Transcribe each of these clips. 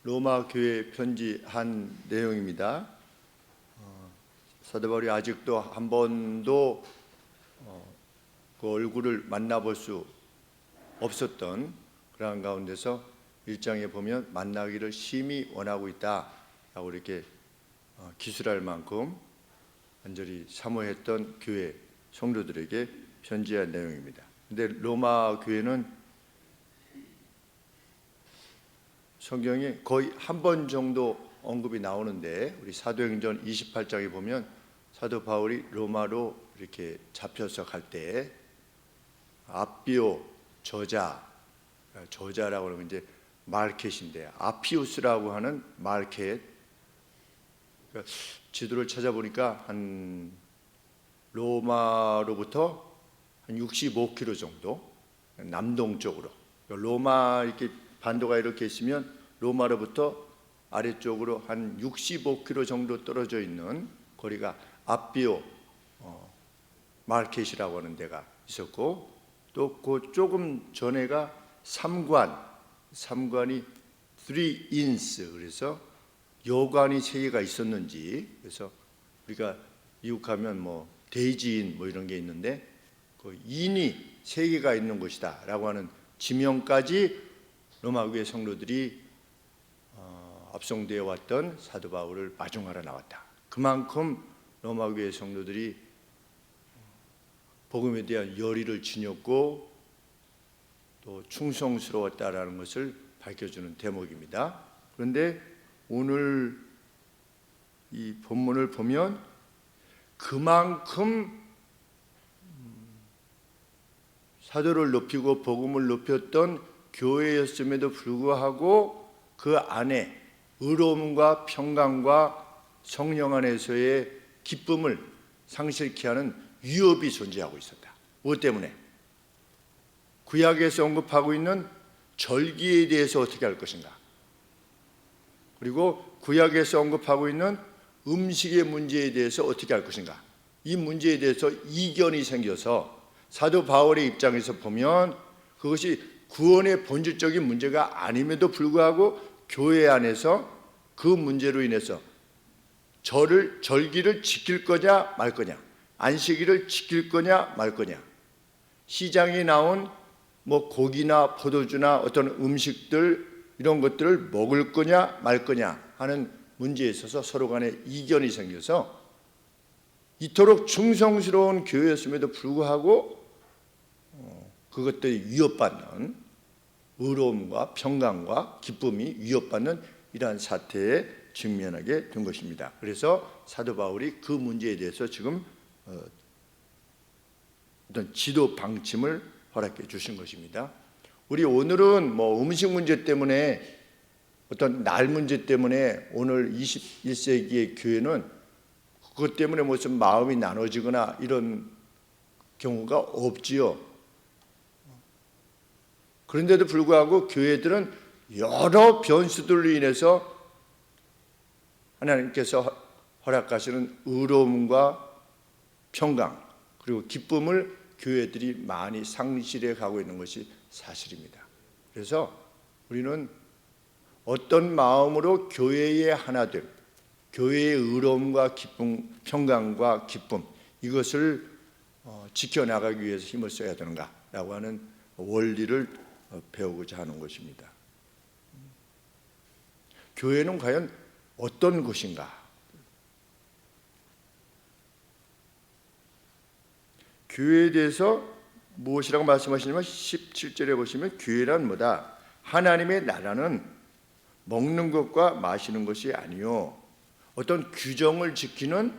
로마 교회에 편지한 내용입니다. 사도 바울이 아직도 한 번도 그 얼굴을 만나볼 수 없었던 그러한 가운데서 1장에 보면 만나기를 심히 원하고 있다라고 이렇게 기술할 만큼 간절히 사모했던 교회 성도들에게 편지한 내용입니다. 근데 로마 교회는 성경에 거의 한 번 정도 언급이 나오는데, 우리 사도행전 28장에 보면 사도 바울이 로마로 이렇게 잡혀서 갈 때 아비오 저자라고 하는 이제 마르켓인데, 아피우스라고 하는 마르켓, 그러니까 지도를 찾아보니까 한 로마로부터 한 65km 정도 남동쪽으로, 로마 이렇게 반도가 이렇게 있으면 로마로부터 아래쪽으로 한 65km 정도 떨어져 있는 거리가 아비오 마르켓이라고 하는 데가 있었고, 또 그 조금 전에가 삼관이 3인스, 그래서 여관이 3개가 있었는지, 그래서 우리가 미국 가면 뭐 대지인 뭐 이런 게 있는데 그 인이 3개가 있는 곳이다 라고 하는 지명까지 로마 교회 성도들이 압송되어 왔던 사도 바울을 마중하러 나왔다. 그만큼 로마 교회 성도들이 복음에 대한 열의를 지녔고 또 충성스러웠다라는 것을 밝혀주는 대목입니다. 그런데 오늘 이 본문을 보면 그만큼 사도를 높이고 복음을 높였던 교회였음에도 불구하고 그 안에 의로움과 평강과 성령 안에서의 기쁨을 상실케 하는 위협이 존재하고 있었다. 무엇 때문에? 구약에서 언급하고 있는 절기에 대해서 어떻게 할 것인가, 그리고 구약에서 언급하고 있는 음식의 문제에 대해서 어떻게 할 것인가, 이 문제에 대해서 이견이 생겨서 사도 바울의 입장에서 보면 그것이 구원의 본질적인 문제가 아님에도 불구하고 교회 안에서 그 문제로 인해서 절기를 지킬 거냐 말 거냐, 안식일을 지킬 거냐 말 거냐, 시장에 나온 뭐 고기나 포도주나 어떤 음식들 이런 것들을 먹을 거냐 말 거냐 하는 문제에 있어서 서로 간에 이견이 생겨서 이토록 충성스러운 교회였음에도 불구하고 그것들이 위협받는, 의로움과 평강과 기쁨이 위협받는 이러한 사태에 직면하게 된 것입니다. 그래서 사도 바울이 그 문제에 대해서 지금 어떤 지도 방침을 허락해 주신 것입니다. 우리 오늘은 뭐 음식 문제 때문에, 어떤 날 문제 때문에 오늘 21세기의 교회는 그것 때문에 무슨 마음이 나눠지거나 이런 경우가 없지요. 그런데도 불구하고 교회들은 여러 변수들로 인해서 하나님께서 허락하시는 의로움과 평강 그리고 기쁨을 교회들이 많이 상실해 가고 있는 것이 사실입니다. 그래서 우리는 어떤 마음으로 교회의 하나됨, 교회의 의로움과 기쁨, 평강과 기쁨, 이것을 지켜나가기 위해서 힘을 써야 되는가라고 하는 원리를 배우고자 하는 것입니다. 교회는 과연 어떤 곳인가? 교회에 대해서 무엇이라고 말씀하시냐면 17절에 보시면 교회란 뭐다? 하나님의 나라는 먹는 것과 마시는 것이 아니요, 어떤 규정을 지키는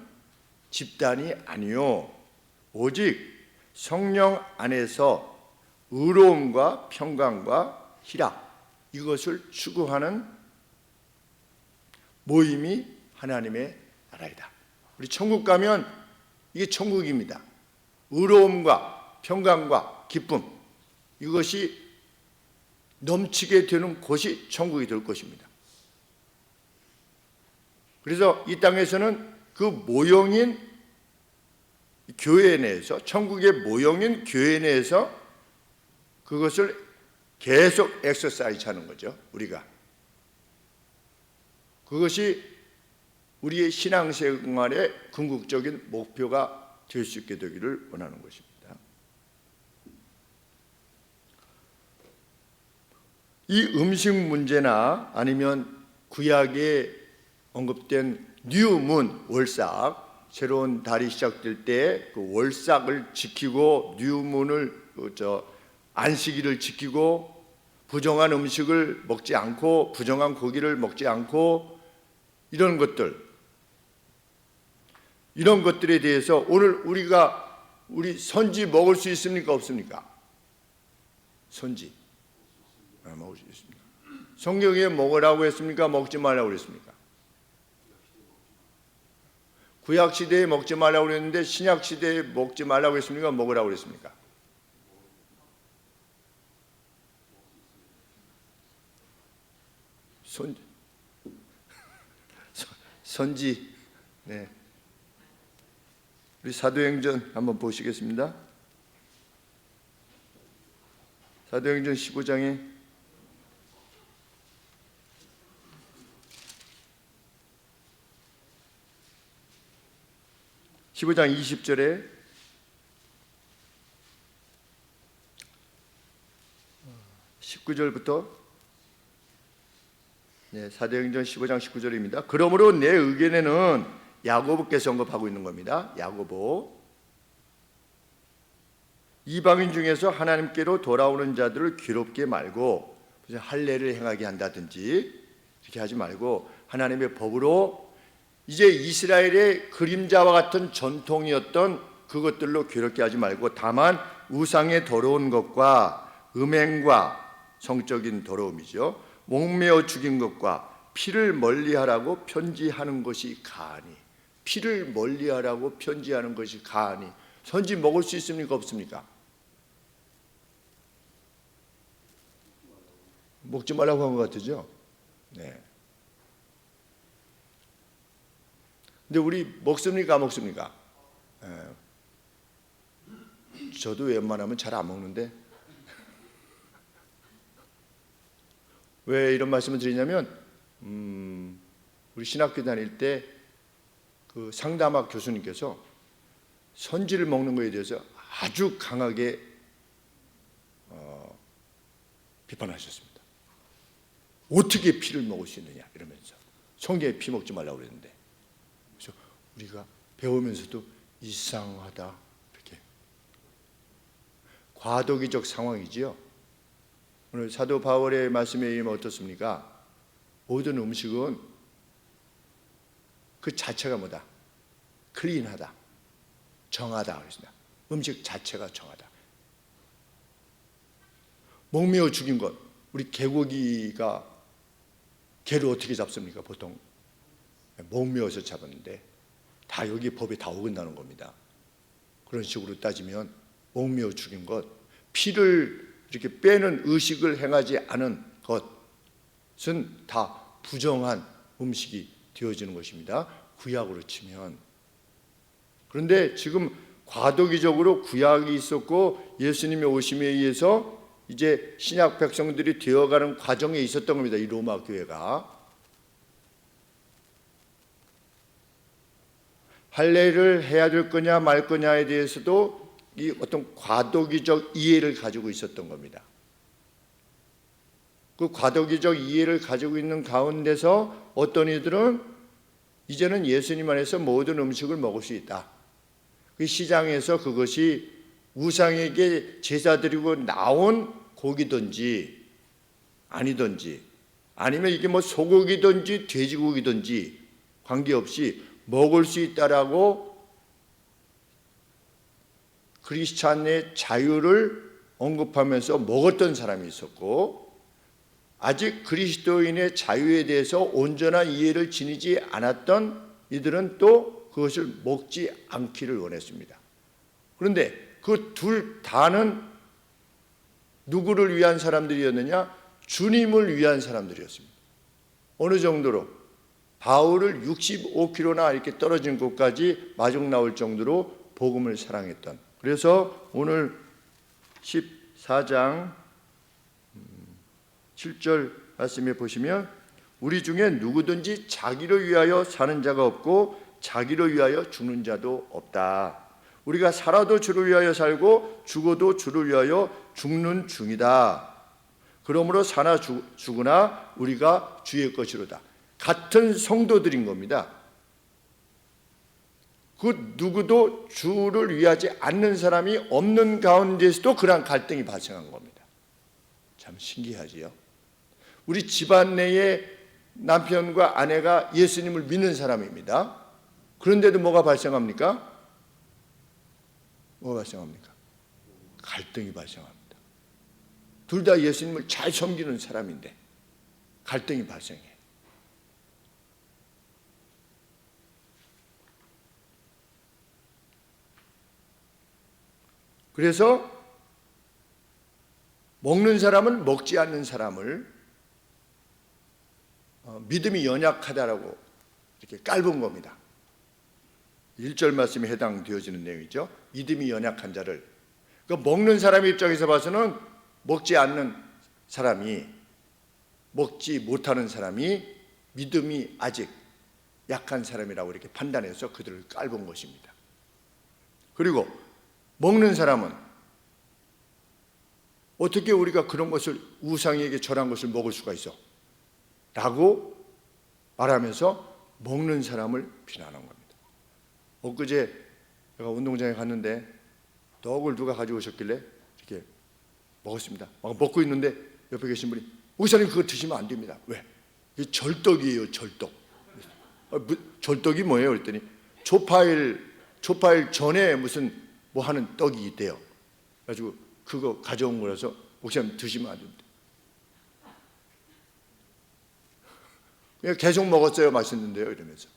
집단이 아니요, 오직 성령 안에서 의로움과 평강과 희락, 이것을 추구하는 모임이 하나님의 나라이다. 우리 천국 가면 이게 천국입니다. 의로움과 평강과 기쁨, 이것이 넘치게 되는 곳이 천국이 될 것입니다. 그래서 이 땅에서는 그 모형인 교회 내에서, 천국의 모형인 교회 내에서 그것을 계속 엑서사이즈 하는 거죠. 우리가 그것이 우리의 신앙생활의 궁극적인 목표가 될 수 있게 되기를 원하는 것입니다. 이 음식 문제나 아니면 구약에 언급된 뉴문 월삭, 새로운 달이 시작될 때 그 월삭을 지키고 뉴문을 안식일을 지키고 부정한 음식을 먹지 않고 부정한 고기를 먹지 않고 이런 것들에 대해서 오늘 우리 선지 먹을 수 있습니까? 없습니까? 선지 먹을 수 있습니다. 성경에 먹으라고 했습니까? 먹지 말라고 했습니까? 구약 시대에 먹지 말라고 했는데 신약 시대에 먹지 말라고 했습니까? 먹으라고 했습니까? 선지. 네. 우리 사도행전 한번 보시겠습니다. 사도행전 15장에 15장 20절에 사도행전 15장 19절입니다. 그러므로 내 의견에는 야고보께서 언급하고 있는 겁니다. 야고보. 이방인 중에서 하나님께로 돌아오는 자들을 괴롭게 말고 무슨 할례를 행하게 한다든지 이렇게 하지 말고 하나님의 법으로 이제 이스라엘의 그림자와 같은 전통이었던 그것들로 괴롭게 하지 말고 다만 우상의 더러운 것과 음행과 성적인 더러움이죠. 목매어 죽인 것과 피를 멀리하라고 편지하는 것이 가하니. 피를 멀리하라고 편지하는 것이 가하니. 선지 먹을 수 있습니까? 없습니까? 먹지 말라고 한 것 같으죠? 네. 근데 우리 먹습니까? 안 먹습니까? 네. 저도 웬만하면 잘 안 먹는데 왜 이런 말씀을 드리냐면 우리 신학교 다닐 때 그 상담학 교수님께서 선지를 먹는 것에 대해서 아주 강하게 비판하셨습니다. 어떻게 피를 먹을 수 있느냐 이러면서 성경에 피 먹지 말라고 그랬는데 그래서 우리가 배우면서도 이상하다 이렇게 과도기적 상황이지요. 오늘 사도 바울의 말씀에 의하면 어떻습니까? 모든 음식은 그 자체가 뭐다? 클린하다, 정하다 그랬습니다. 음식 자체가 정하다. 목매어 죽인 것, 우리 개고기가 개를 어떻게 잡습니까? 보통 목매어서 잡았는데 다 여기 법에 다 어긋나는 겁니다. 그런 식으로 따지면 목매어 죽인 것, 피를 이렇게 빼는 의식을 행하지 않은 것은 다 부정한 음식이 되어지는 것입니다. 구약으로 치면. 그런데 지금 과도기적으로 구약이 있었고 예수님의 오심에 의해서 이제 신약 백성들이 되어가는 과정에 있었던 겁니다. 이 로마 교회가. 할례를 해야 될 거냐 말 거냐에 대해서도 이 어떤 과도기적 이해를 가지고 있었던 겁니다. 그 과도기적 이해를 가지고 있는 가운데서 어떤 이들은 이제는 예수님 안에서 모든 음식을 먹을 수 있다. 그 시장에서 그것이 우상에게 제사 드리고 나온 고기든지 아니든지 아니면 이게 뭐 소고기든지 돼지고기든지 관계없이 먹을 수 있다라고 크리스찬의 자유를 언급하면서 먹었던 사람이 있었고 아직 그리스도인의 자유에 대해서 온전한 이해를 지니지 않았던 이들은 또 그것을 먹지 않기를 원했습니다. 그런데 그 둘 다는 누구를 위한 사람들이었느냐? 주님을 위한 사람들이었습니다. 어느 정도로? 바울을 65km나 이렇게 떨어진 곳까지 마중 나올 정도로 복음을 사랑했던. 그래서 오늘 14장 7절 말씀에 보시면 우리 중에 누구든지 자기를 위하여 사는 자가 없고 자기를 위하여 죽는 자도 없다. 우리가 살아도 주를 위하여 살고 죽어도 주를 위하여 죽는 중이다. 그러므로 사나 죽으나 우리가 주의 것이로다. 같은 성도들인 겁니다. 그 누구도 주를 위하지 않는 사람이 없는 가운데서도 그러한 갈등이 발생한 겁니다. 참 신기하지요. 우리 집안 내에 남편과 아내가 예수님을 믿는 사람입니다. 그런데도 뭐가 발생합니까? 뭐가 발생합니까? 갈등이 발생합니다. 둘 다 예수님을 잘 섬기는 사람인데 갈등이 발생해요. 그래서 먹는 사람은 먹지 않는 사람을 믿음이 연약하다라고 이렇게 깔본 겁니다. 1절 말씀에 해당되어지는 내용이죠. 믿음이 연약한 자를. 그러니까 먹는 사람 입장에서 봐서는 먹지 않는 사람이, 먹지 못하는 사람이 믿음이 아직 약한 사람이라고 이렇게 판단해서 그들을 깔본 것입니다. 그리고 먹는 사람은 어떻게 우리가 그런 것을 우상에게 절한 것을 먹을 수가 있어? 라고 말하면서 먹는 사람을 비난한 겁니다. 엊그제 제가 운동장에 갔는데 떡을 누가 가져오셨길래 이렇게 먹었습니다. 막 먹고 있는데 옆에 계신 분이 목사님 그거 드시면 안 됩니다. 왜? 이게 절떡이에요. 절떡. 절떡이 뭐예요? 그랬더니 조파일 전에 무슨 뭐 하는 떡이 있대요. 그래가지고 그거 가져온 거라서 목사님 드시면 안 됩니다. 그냥 계속 먹었어요. 맛있는데요. 이러면서.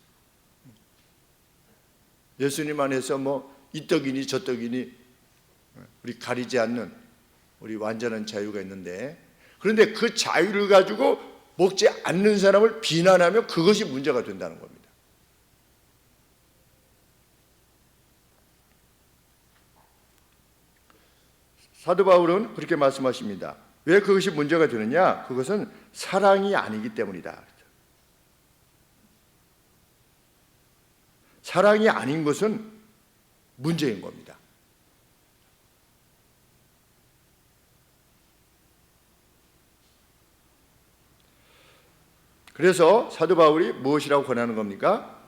예수님 안에서 뭐 이 떡이니 저 떡이니 우리 가리지 않는 우리 완전한 자유가 있는데, 그런데 그 자유를 가지고 먹지 않는 사람을 비난하면 그것이 문제가 된다는 겁니다. 사도 바울은 그렇게 말씀하십니다. 왜 그것이 문제가 되느냐? 그것은 사랑이 아니기 때문이다. 사랑이 아닌 것은 문제인 겁니다. 그래서 사도 바울이 무엇이라고 권하는 겁니까?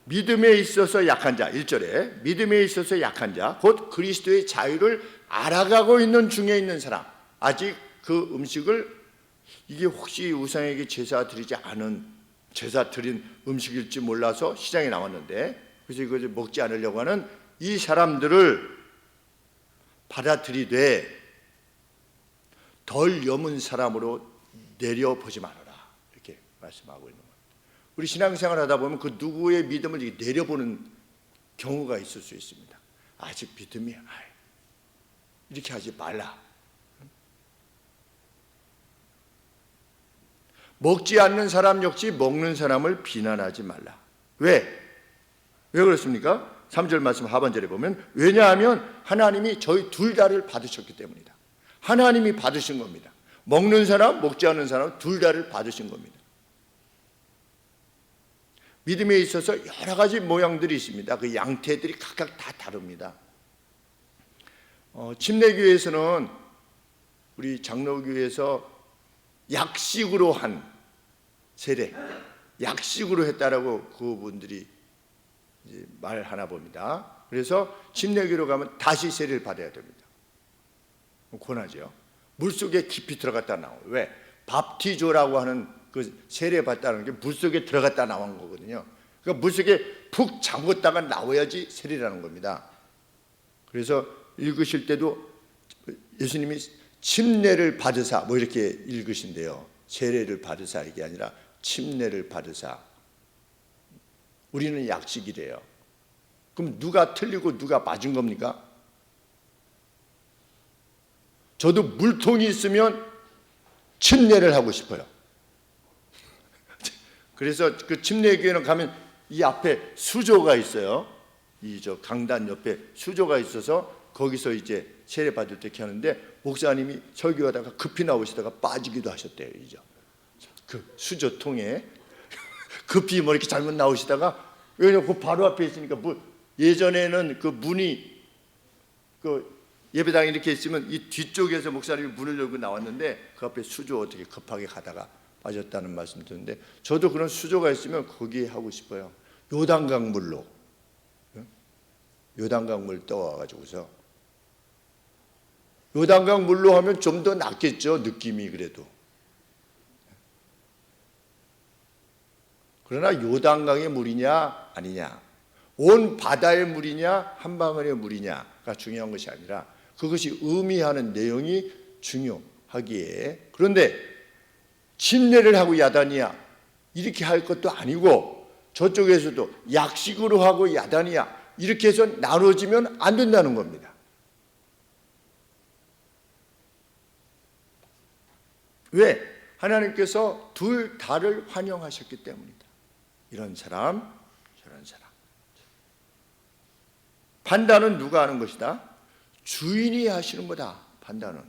믿음에 있어서 약한 자, 1절에 믿음에 있어서 약한 자, 곧 그리스도의 자유를 알아가고 있는 중에 있는 사람, 아직 그 음식을 이게 혹시 우상에게 제사 드린 음식일지 몰라서 시장에 나왔는데, 그래서 이것을 먹지 않으려고 하는 이 사람들을 받아들이되 덜 여문 사람으로 내려보지 말아라, 이렇게 말씀하고 있는 겁니다. 우리 신앙생활 하다 보면 그 누구의 믿음을 내려보는 경우가 있을 수 있습니다. 아직 믿음이 이렇게 하지 말라. 먹지 않는 사람 역시 먹는 사람을 비난하지 말라. 왜 그렇습니까? 3절 말씀 하반절에 보면 왜냐하면 하나님이 저희 둘 다를 받으셨기 때문이다. 하나님이 받으신 겁니다. 먹는 사람, 먹지 않는 사람 둘 다를 받으신 겁니다. 믿음에 있어서 여러 가지 모양들이 있습니다. 그 양태들이 각각 다 다릅니다. 침례교회에서는 우리 장로교회에서 약식으로 한 세례, 약식으로 했다라고 그분들이 이제 말하나 봅니다. 그래서 침례교로 가면 다시 세례를 받아야 됩니다. 권하죠. 물속에 깊이 들어갔다 나와요. 왜? 밥티조라고 하는 그 세례 받다는 게 물속에 들어갔다 나온 거거든요. 그러니까 물속에 푹 잠궜다가 나와야지 세례라는 겁니다. 그래서 읽으실 때도 예수님이 침례를 받으사 뭐 이렇게 읽으신대요. 세례를 받으사 이게 아니라 침례를 받으사. 우리는 약식이래요. 그럼 누가 틀리고 누가 맞은 겁니까? 저도 물통이 있으면 침례를 하고 싶어요. 그래서 그 침례교회는 가면 이 앞에 수조가 있어요. 이 저 강단 옆에 수조가 있어서 거기서 이제 세례 받을 때 이렇게 하는데 목사님이 설교하다가 급히 나오시다가 빠지기도 하셨대요. 이제 그 수저통에 급히 뭐 이렇게 잘못 나오시다가, 왜냐면 그 바로 앞에 있으니까, 뭐 예전에는 그 문이 그 예배당에 이렇게 있으면 이 뒤쪽에서 목사님이 문을 열고 나왔는데 그 앞에 수조 어떻게 급하게 가다가 빠졌다는 말씀 드렸는데, 저도 그런 수조가 있으면 거기에 하고 싶어요. 요단강 물로, 요단강 물 떠와가지고서, 요단강 물로 하면 좀 더 낫겠죠, 느낌이. 그래도 그러나 요단강의 물이냐 아니냐, 온 바다의 물이냐 한 방울의 물이냐가 중요한 것이 아니라 그것이 의미하는 내용이 중요하기에, 그런데 침례를 하고 야단이야 이렇게 할 것도 아니고, 저쪽에서도 약식으로 하고 야단이야 이렇게 해서 나눠지면 안 된다는 겁니다. 왜? 하나님께서 둘 다를 환영하셨기 때문이다. 이런 사람, 저런 사람. 판단은 누가 하는 것이다? 주인이 하시는 거다. 판단은.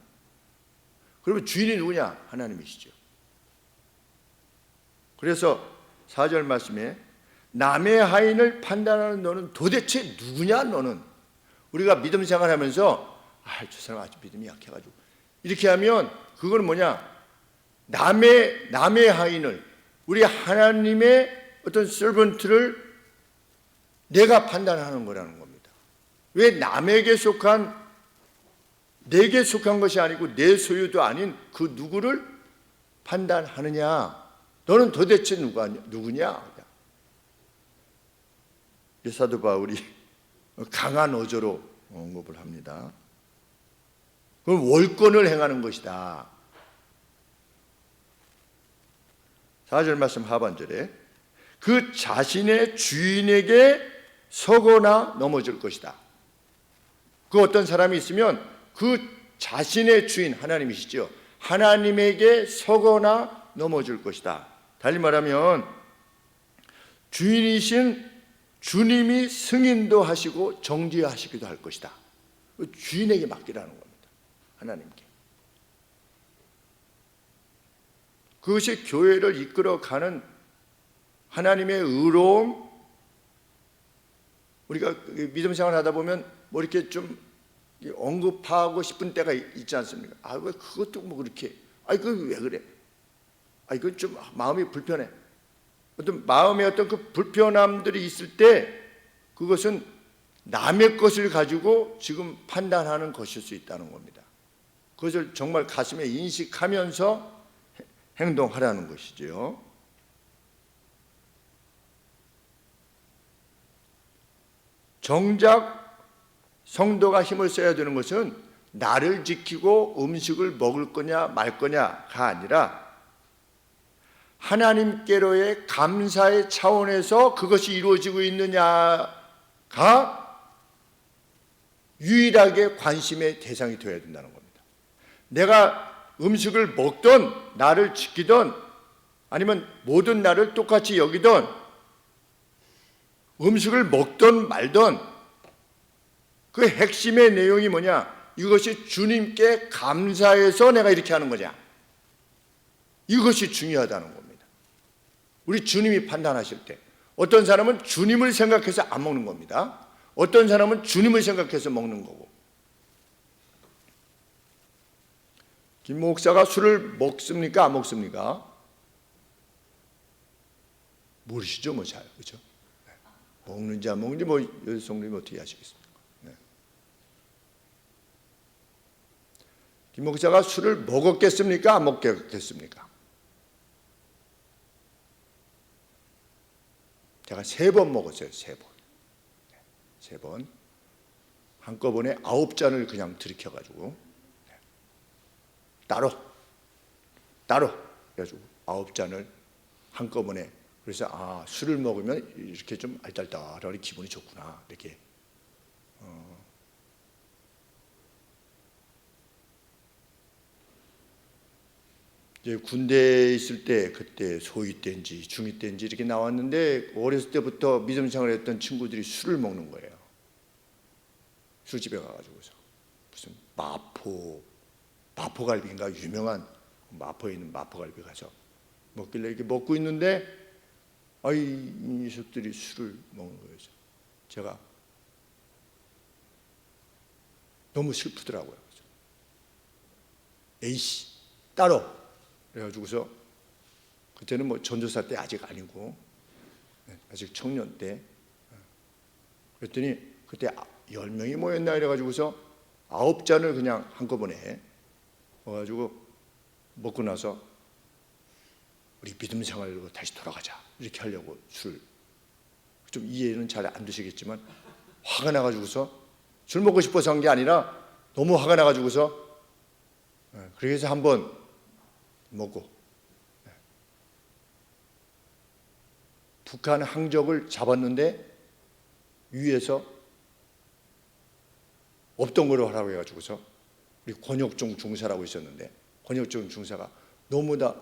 그러면 주인이 누구냐? 하나님이시죠. 그래서 4절 말씀에 남의 하인을 판단하는 너는 도대체 누구냐? 너는. 우리가 믿음 생활하면서 저 사람 아주 믿음이 약해가지고 이렇게 하면 그건 뭐냐? 남의 하인을, 우리 하나님의 어떤 서번트를 내가 판단하는 거라는 겁니다. 왜 남에게 속한, 내게 속한 것이 아니고 내 소유도 아닌 그 누구를 판단하느냐? 너는 도대체 누구냐? 사도 바울이 강한 어조로 언급을 합니다. 그건 월권을 행하는 것이다. 4절 말씀 하반절에 그 자신의 주인에게 서거나 넘어질 것이다. 그 어떤 사람이 있으면 그 자신의 주인, 하나님이시죠, 하나님에게 서거나 넘어질 것이다. 달리 말하면 주인이신 주님이 승인도 하시고 정죄하시기도 할 것이다. 주인에게 맡기라는 겁니다. 하나님께. 그것이 교회를 이끌어가는 하나님의 의로움. 우리가 믿음 생활 하다 보면 뭐 이렇게 좀 언급하고 싶은 때가 있지 않습니까? 왜 그것도 뭐 그렇게, 그거 왜 그래? 이건 좀 마음이 불편해. 어떤 마음에 어떤 그 불편함들이 있을 때 그것은 남의 것을 가지고 지금 판단하는 것일 수 있다는 겁니다. 그것을 정말 가슴에 인식하면서 행동하라는 것이죠. 정작 성도가 힘을 써야 되는 것은 나를 지키고 음식을 먹을 거냐 말 거냐가 아니라 하나님께로의 감사의 차원에서 그것이 이루어지고 있느냐가 유일하게 관심의 대상이 되어야 된다는 겁니다. 내가 음식을 먹든 나를 지키든 아니면 모든 나를 똑같이 여기든 음식을 먹든 말든 그 핵심의 내용이 뭐냐? 이것이 주님께 감사해서 내가 이렇게 하는 거냐? 이것이 중요하다는 겁니다. 우리 주님이 판단하실 때 어떤 사람은 주님을 생각해서 안 먹는 겁니다. 어떤 사람은 주님을 생각해서 먹는 거고. 김 목사가 술을 먹습니까? 안 먹습니까? 모르시죠? 뭐 잘, 그렇죠? 먹는지 안 먹는지 뭐 여성님이 어떻게 아시겠습니까? 네. 김 목사가 술을 먹었겠습니까? 안 먹겠습니까? 제가 3번 먹었어요. 3번. 3번. 한꺼번에 9잔을 그냥 들이켜가지고 따로 그래가지고 9잔을 한꺼번에. 그래서 술을 먹으면 이렇게 좀 알딸딸하니 기분이 좋구나 이렇게. 이제 군대에 있을 때 그때 소위 때인지 중위 때인지 이렇게 나왔는데 어렸을 때부터 믿음 생활했던 친구들이 술을 먹는 거예요. 술집에 가가지고서 무슨 마포갈비인가 유명한 마포에 있는 마포갈비 가서 먹길래 이렇게 먹고 있는데 이 녀석들이 술을 먹는 거예요. 제가 너무 슬프더라고요. 에이씨 따로 그래가지고서 그때는 뭐 전도사 때 아직 아니고 아직 청년 때 그랬더니 그때 10명이 모였나 이래가지고서 9잔을 그냥 한꺼번에 먹어가지고 먹고 나서 우리 믿음 생활로 다시 돌아가자 이렇게 하려고 술 좀 이해는 잘 안 되시겠지만 화가 나가지고서 술 먹고 싶어서 한 게 아니라 너무 화가 나가지고서 그래서 한번 먹고 북한 항적을 잡았는데 위에서 없던 거로 하라고 해가지고서 우리 권혁종 중사라고 있었는데 권혁종 중사가 너무 다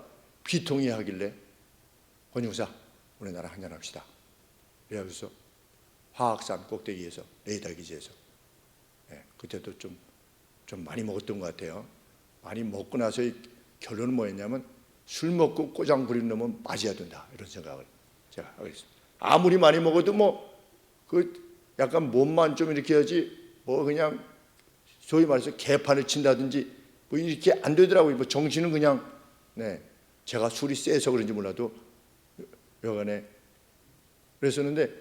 비통해 하길래 권중사 우리 나라 한잔합시다. 그래서 화학산 꼭대기에서 레이더 기지에서 그때도 좀 많이 먹었던 것 같아요. 많이 먹고 나서 결론은 뭐였냐면 술 먹고 꼬장 부리는 놈은 맞아야 된다 이런 생각을 제가 하고 있습니다. 아무리 많이 먹어도 뭐 그 약간 몸만 좀 이렇게 해야지 뭐 그냥 소위 말해서 개판을 친다든지 뭐 이렇게 안 되더라고요. 뭐 정신은 그냥 제가 술이 세서 그런지 몰라도 여간에 그랬었는데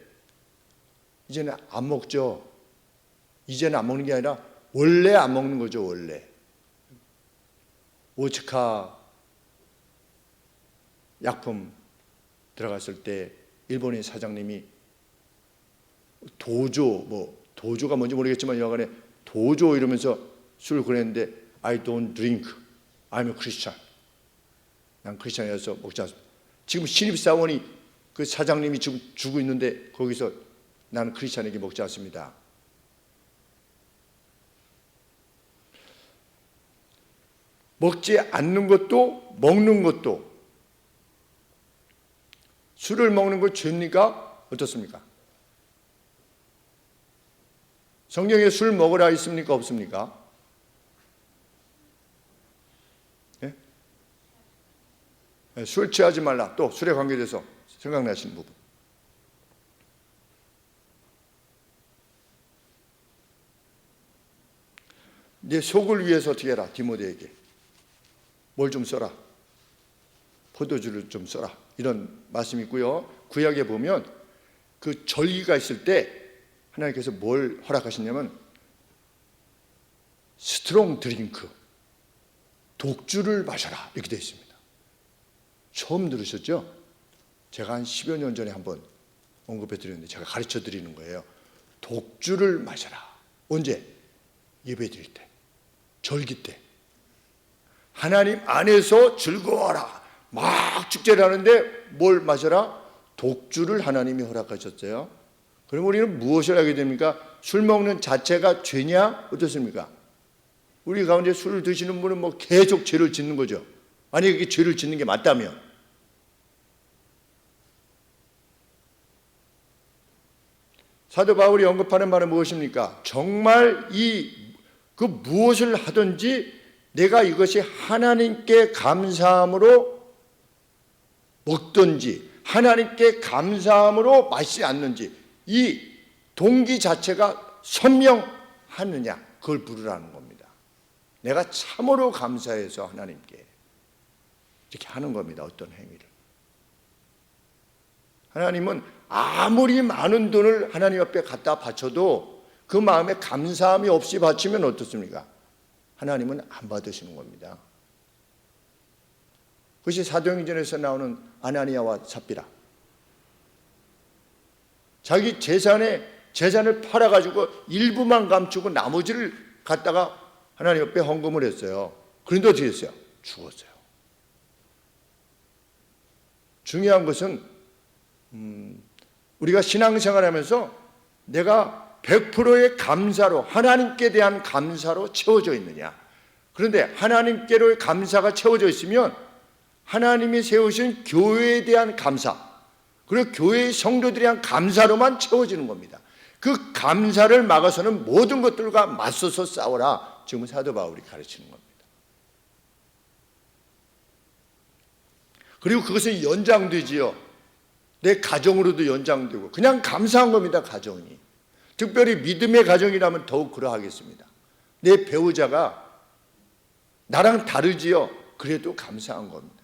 이제는 안 먹죠. 이제는 안 먹는 게 아니라 원래 안 먹는 거죠. 원래 오츠카 약품 들어갔을 때 일본인 사장님이 도조가 뭔지 모르겠지만 여간에 도조 이러면서 술을 그랬는데 I don't drink, I'm a Christian. 난 크리스찬이어서 먹지 않습니다. 지금 신입사원이 그 사장님이 지금 주고 있는데 거기서 나는 크리스찬에게 먹지 않습니다. 먹지 않는 것도 먹는 것도 술을 먹는 것 죄입니까? 어떻습니까? 성경에 술 먹으라 있습니까? 없습니까? 술 취하지 말라. 또 술에 관계돼서 생각나시는 부분. 네 속을 위해서 어떻게 해라. 디모데에게 뭘 좀 써라. 포도주를 좀 써라. 이런 말씀이 있고요. 구약에 보면 그 절기가 있을 때 하나님께서 뭘 허락하시냐면 스트롱 드링크, 독주를 마셔라 이렇게 되어 있습니다. 처음 들으셨죠? 제가 한 10여 년 전에 한번 언급해 드렸는데 제가 가르쳐 드리는 거예요. 독주를 마셔라. 언제? 예배 드릴 때, 절기 때. 하나님 안에서 즐거워하라. 막 축제를 하는데 뭘 마셔라? 독주를 하나님이 허락하셨어요. 그럼 우리는 무엇을 하게 됩니까? 술 먹는 자체가 죄냐? 어떻습니까? 우리 가운데 술을 드시는 분은 뭐 계속 죄를 짓는 거죠. 아니 그게 죄를 짓는 게 맞다면 사도 바울이 언급하는 말은 무엇입니까? 정말 그 무엇을 하든지 내가 이것이 하나님께 감사함으로 먹든지 하나님께 감사함으로 마시지 않는지 이 동기 자체가 선명하느냐 그걸 부르라는 겁니다. 내가 참으로 감사해서 하나님께 이렇게 하는 겁니다. 어떤 행위를. 하나님은 아무리 많은 돈을 하나님 앞에 갖다 바쳐도 그 마음에 감사함이 없이 바치면 어떻습니까? 하나님은 안 받으시는 겁니다. 그것이 사도행전에서 나오는 아나니아와 삽비라. 자기 재산을 팔아가지고 일부만 감추고 나머지를 갖다가 하나님 앞에 헌금을 했어요. 그런데 어떻게 했어요? 죽었어요. 중요한 것은 우리가 신앙생활하면서 내가 100%의 감사로 하나님께 대한 감사로 채워져 있느냐. 그런데 하나님께로의 감사가 채워져 있으면 하나님이 세우신 교회에 대한 감사 그리고 교회의 성도들에 대한 감사로만 채워지는 겁니다. 그 감사를 막아서는 모든 것들과 맞서서 싸워라. 지금 사도 바울이 가르치는 겁니다. 그리고 그것은 연장되지요. 내 가정으로도 연장되고 그냥 감사한 겁니다. 가정이. 특별히 믿음의 가정이라면 더욱 그러하겠습니다. 내 배우자가 나랑 다르지요. 그래도 감사한 겁니다.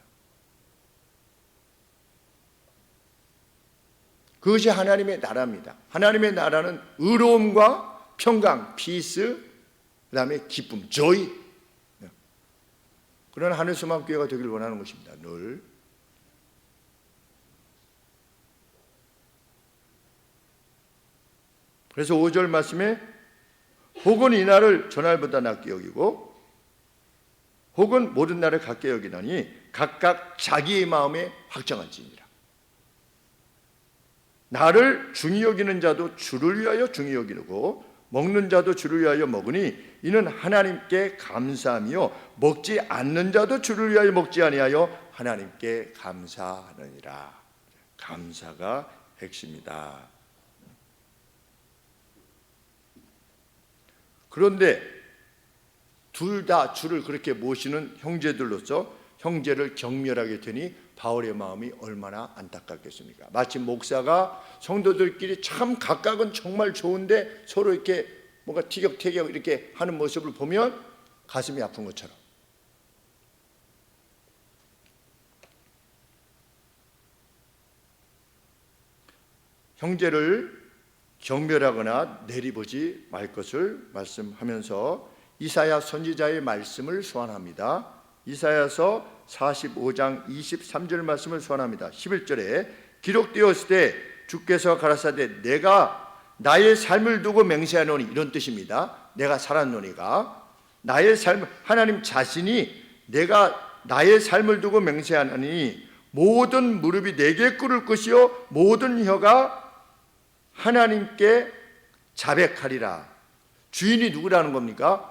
그것이 하나님의 나라입니다. 하나님의 나라는 의로움과 평강, 피스, 그 다음에 기쁨, joy. 그런 하늘소망교회가 되길 원하는 것입니다. 늘. 그래서 5절 말씀에 혹은 이 날을 전날보다 낫게 여기고 혹은 모든 날을 같게 여기나니 각각 자기의 마음에 확정할지니라. 나를 중히 여기는 자도 주를 위하여 중히 여기고 먹는 자도 주를 위하여 먹으니 이는 하나님께 감사하며 먹지 않는 자도 주를 위하여 먹지 아니하여 하나님께 감사하느니라. 감사가 핵심이다. 그런데 둘 다 주를 그렇게 모시는 형제들로서 형제를 경멸하게 되니 바울의 마음이 얼마나 안타깝겠습니까? 마치 목사가 성도들끼리 참 각각은 정말 좋은데 서로 이렇게 뭔가 티격태격 이렇게 하는 모습을 보면 가슴이 아픈 것처럼. 형제를 경멸하거나 내리보지 말 것을 말씀하면서 이사야 선지자의 말씀을 소환합니다. 이사야서 45장 23절 말씀을 소환합니다. 11절에 기록되었을 때 주께서 가라사대 내가 나의 삶을 두고 맹세하노니, 이런 뜻입니다. 내가 살았노니가 나의 삶, 하나님 자신이 내가 나의 삶을 두고 맹세하노니 모든 무릎이 내게 꿇을 것이요 모든 혀가 하나님께 자백하리라. 주인이 누구라는 겁니까?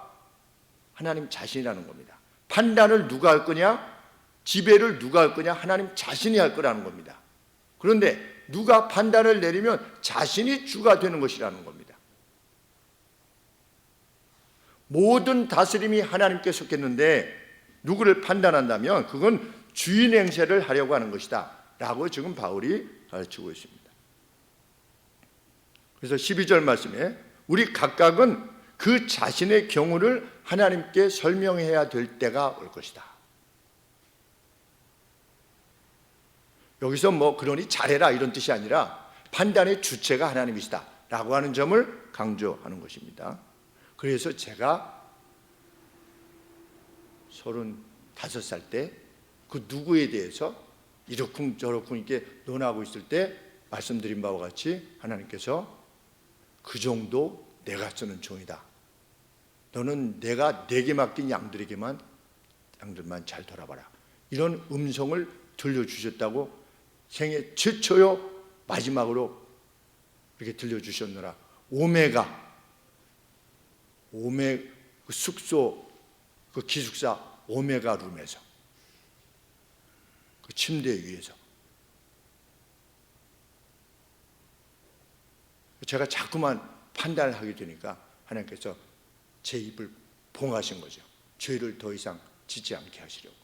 하나님 자신이라는 겁니다. 판단을 누가 할 거냐? 지배를 누가 할 거냐? 하나님 자신이 할 거라는 겁니다. 그런데 누가 판단을 내리면 자신이 주가 되는 것이라는 겁니다. 모든 다스림이 하나님께 속했는데 누구를 판단한다면 그건 주인 행세를 하려고 하는 것이다 라고 지금 바울이 가르치고 있습니다. 그래서 12절 말씀에 우리 각각은 그 자신의 경우를 하나님께 설명해야 될 때가 올 것이다. 여기서 뭐 그러니 잘해라 이런 뜻이 아니라 판단의 주체가 하나님이시다 라고 하는 점을 강조하는 것입니다. 그래서 제가 35살 때 그 누구에 대해서 이러쿵저러쿵 이렇게 논하고 있을 때 말씀드린 바와 같이 하나님께서 그 정도 내가 쓰는 종이다. 너는 내가 내게 맡긴 양들만 잘 돌아봐라. 이런 음성을 들려주셨다고 생애 최초요 마지막으로 이렇게 들려주셨노라. 오메가 그 숙소 그 기숙사 오메가 룸에서 그 침대 위에서 제가 자꾸만 판단을 하게 되니까 하나님께서 제 입을 봉하신 거죠. 죄를 더 이상 짓지 않게 하시려고.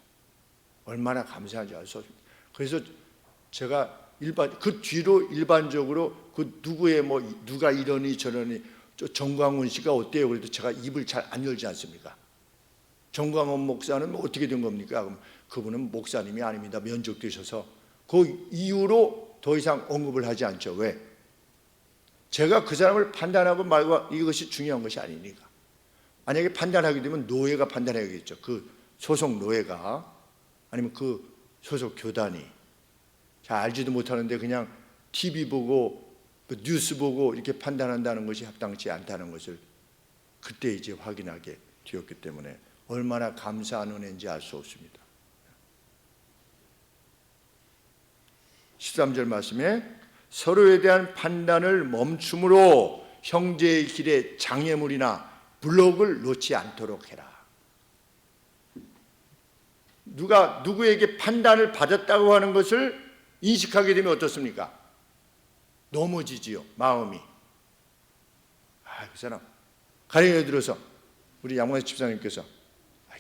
얼마나 감사한지 알 수 없습니다. 그래서 제가 그 뒤로 일반적으로 그 누구의 뭐 누가 이러니 저러니 정광훈 씨가 어때요? 그래도 제가 입을 잘 안 열지 않습니까? 정광훈 목사는 뭐 어떻게 된 겁니까? 그럼 그분은 목사님이 아닙니다. 면직되셔서 그 이후로 더 이상 언급을 하지 않죠. 왜? 제가 그 사람을 판단하고 말고 이것이 중요한 것이 아니니까. 만약에 판단하게 되면 노예가 판단해야겠죠. 그 소속 노예가 아니면 그 소속 교단이 잘 알지도 못하는데 그냥 TV 보고 뉴스 보고 이렇게 판단한다는 것이 합당치 않다는 것을 그때 이제 확인하게 되었기 때문에 얼마나 감사한 은혜인지 알 수 없습니다. 13절 말씀에 서로에 대한 판단을 멈춤으로 형제의 길에 장애물이나 블록을 놓지 않도록 해라. 누가 누구에게 판단을 받았다고 하는 것을 인식하게 되면 어떻습니까? 넘어지지요. 마음이. 그 사람 가령 예를 들어서 우리 양광수 집사님께서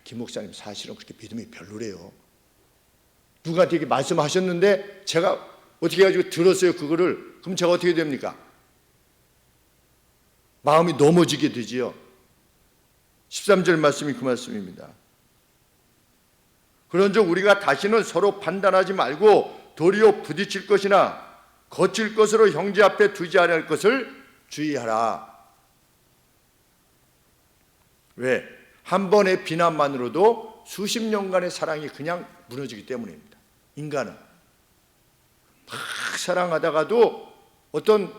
김 목사님 사실은 그렇게 믿음이 별로래요. 누가 되게 말씀하셨는데 제가 어떻게 해가지고 들었어요 그거를. 그럼 제가 어떻게 됩니까? 마음이 넘어지게 되지요. 13절 말씀이 그 말씀입니다. 그런즉 우리가 다시는 서로 판단하지 말고 도리어 부딪힐 것이나 거칠 것으로 형제 앞에 두지 않을 것을 주의하라. 왜? 한 번의 비난만으로도 수십 년간의 사랑이 그냥 무너지기 때문입니다. 인간은 막 사랑하다가도 어떤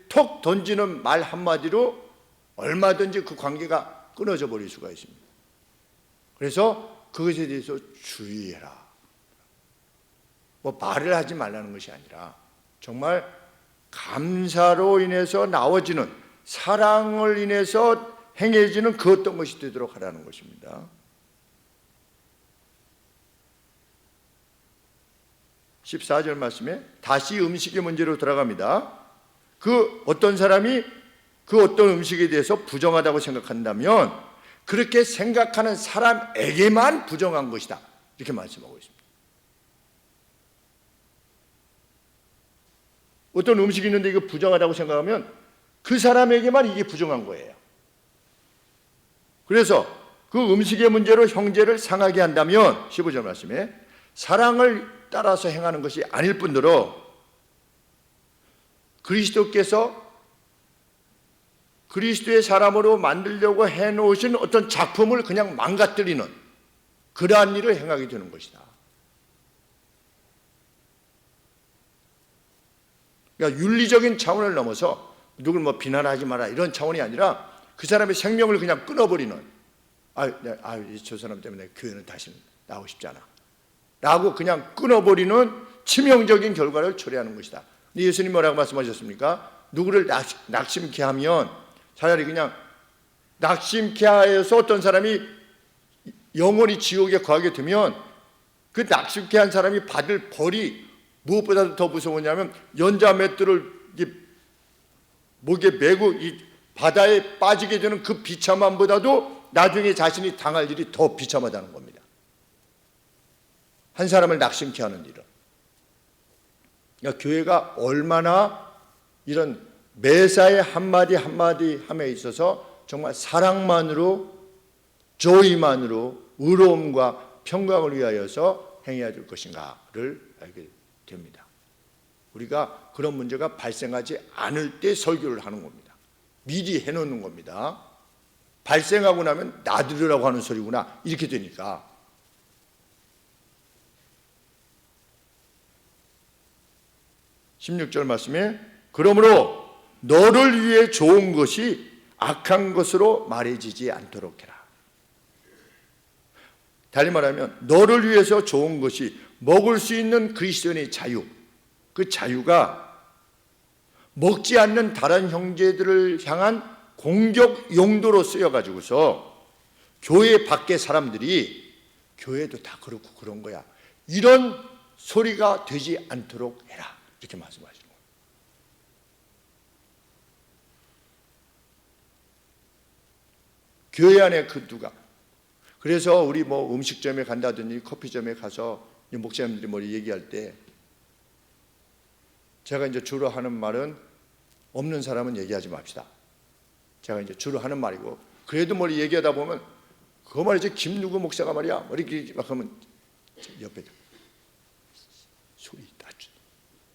톡 던지는 말 한마디로 얼마든지 그 관계가 끊어져 버릴 수가 있습니다. 그래서 그것에 대해서 주의해라. 뭐 말을 하지 말라는 것이 아니라 정말 감사로 인해서 나와지는, 사랑을 인해서 행해지는 그 어떤 것이 되도록 하라는 것입니다. 14절 말씀에 다시 음식의 문제로 들어갑니다. 그 어떤 사람이 그 어떤 음식에 대해서 부정하다고 생각한다면 그렇게 생각하는 사람에게만 부정한 것이다, 이렇게 말씀하고 있습니다. 어떤 음식이 있는데 이거 부정하다고 생각하면 그 사람에게만 이게 부정한 거예요. 그래서 그 음식의 문제로 형제를 상하게 한다면 15절 말씀에 사랑을 따라서 행하는 것이 아닐 뿐더러 그리스도께서 그리스도의 사람으로 만들려고 해놓으신 어떤 작품을 그냥 망가뜨리는 그러한 일을 행하게 되는 것이다. 그러니까 윤리적인 차원을 넘어서 누굴 뭐 비난하지 마라 이런 차원이 아니라 그 사람의 생명을 그냥 끊어버리는, 저 사람 때문에 교회는 다시는 나오고 싶지 않아 라고 그냥 끊어버리는 치명적인 결과를 초래하는 것이다. 근데 예수님 뭐라고 말씀하셨습니까? 누구를 낙심케 하면 차라리 그냥 낙심케 하여서 어떤 사람이 영원히 지옥에 거하게 되면 그 낙심케 한 사람이 받을 벌이 무엇보다도 더 무서우냐면 연자맷돌을 목에 메고 이 바다에 빠지게 되는 그 비참함보다도 나중에 자신이 당할 일이 더 비참하다는 겁니다. 한 사람을 낙심케 하는 일은. 그러니까 교회가 얼마나 이런 매사의 한마디 한마디 함에 있어서 정말 사랑만으로, 조의만으로 의로움과 평강을 위하여서 행해야 될 것인가를 알게 됩니다. 우리가 그런 문제가 발생하지 않을 때 설교를 하는 겁니다. 미리 해놓는 겁니다. 발생하고 나면 놔두려고 하는 소리구나 이렇게 되니까. 16절 말씀에 그러므로 너를 위해 좋은 것이 악한 것으로 말해지지 않도록 해라. 달리 말하면 너를 위해서 좋은 것이 먹을 수 있는 그리스도인의 자유, 그 자유가 먹지 않는 다른 형제들을 향한 공격 용도로 쓰여가지고서 교회 밖의 사람들이 교회도 다 그렇고 그런 거야 이런 소리가 되지 않도록 해라, 이렇게 말씀하시는 거예요. 교회 안에 그 누가, 그래서 우리 뭐 음식점에 간다든지 커피점에 가서 목사님들이 뭐 얘기할 때 제가 이제 주로 하는 말은 없는 사람은 얘기하지 맙시다. 제가 이제 주로 하는 말이고, 그래도 뭘 얘기하다 보면 그 말이지 김누구 목사가 말이야 뭐 이렇게 막 하면 옆에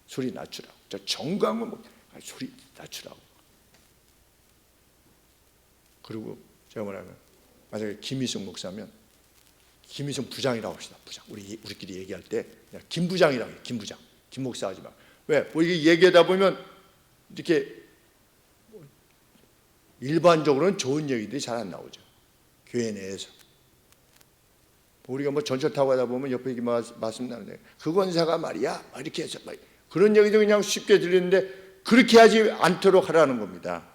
소리 낮추라고. 저 정광훈 뭐 소리 낮추라고. 그리고 제가 뭐냐면 만약에 김희성 목사면 김희성 부장이라고 합시다. 부장. 우리끼리 얘기할 때 김 부장이라고 해요. 김 부장. 김 목사 하지 마. 왜? 뭐 이게 얘기하다 보면 이렇게 일반적으로는 좋은 얘기들이 잘 안 나오죠. 교회 내에서. 우리가 뭐 전철 타고 가다 보면 옆에 이렇게 말씀 나누는데 그 권사가 말이야 이렇게 해서 그런 얘기도 그냥 쉽게 들리는데 그렇게 하지 않도록 하라는 겁니다.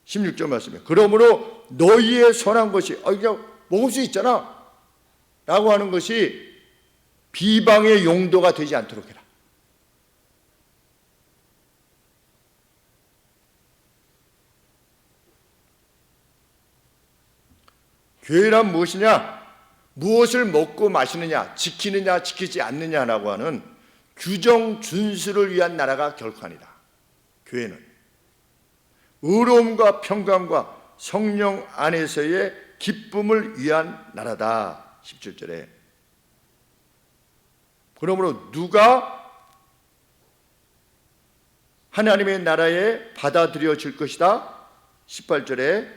16절 말씀에 그러므로 너희의 선한 것이 그냥 먹을 수 있잖아 라고 하는 것이 비방의 용도가 되지 않도록 해라. 교회란 무엇이냐? 무엇을 먹고 마시느냐, 지키느냐, 지키지 않느냐라고 하는 규정 준수를 위한 나라가 결코 아니다. 교회는 의로움과 평강과 성령 안에서의 기쁨을 위한 나라다. 17절에. 그러므로 누가 하나님의 나라에 받아들여질 것이다. 18절에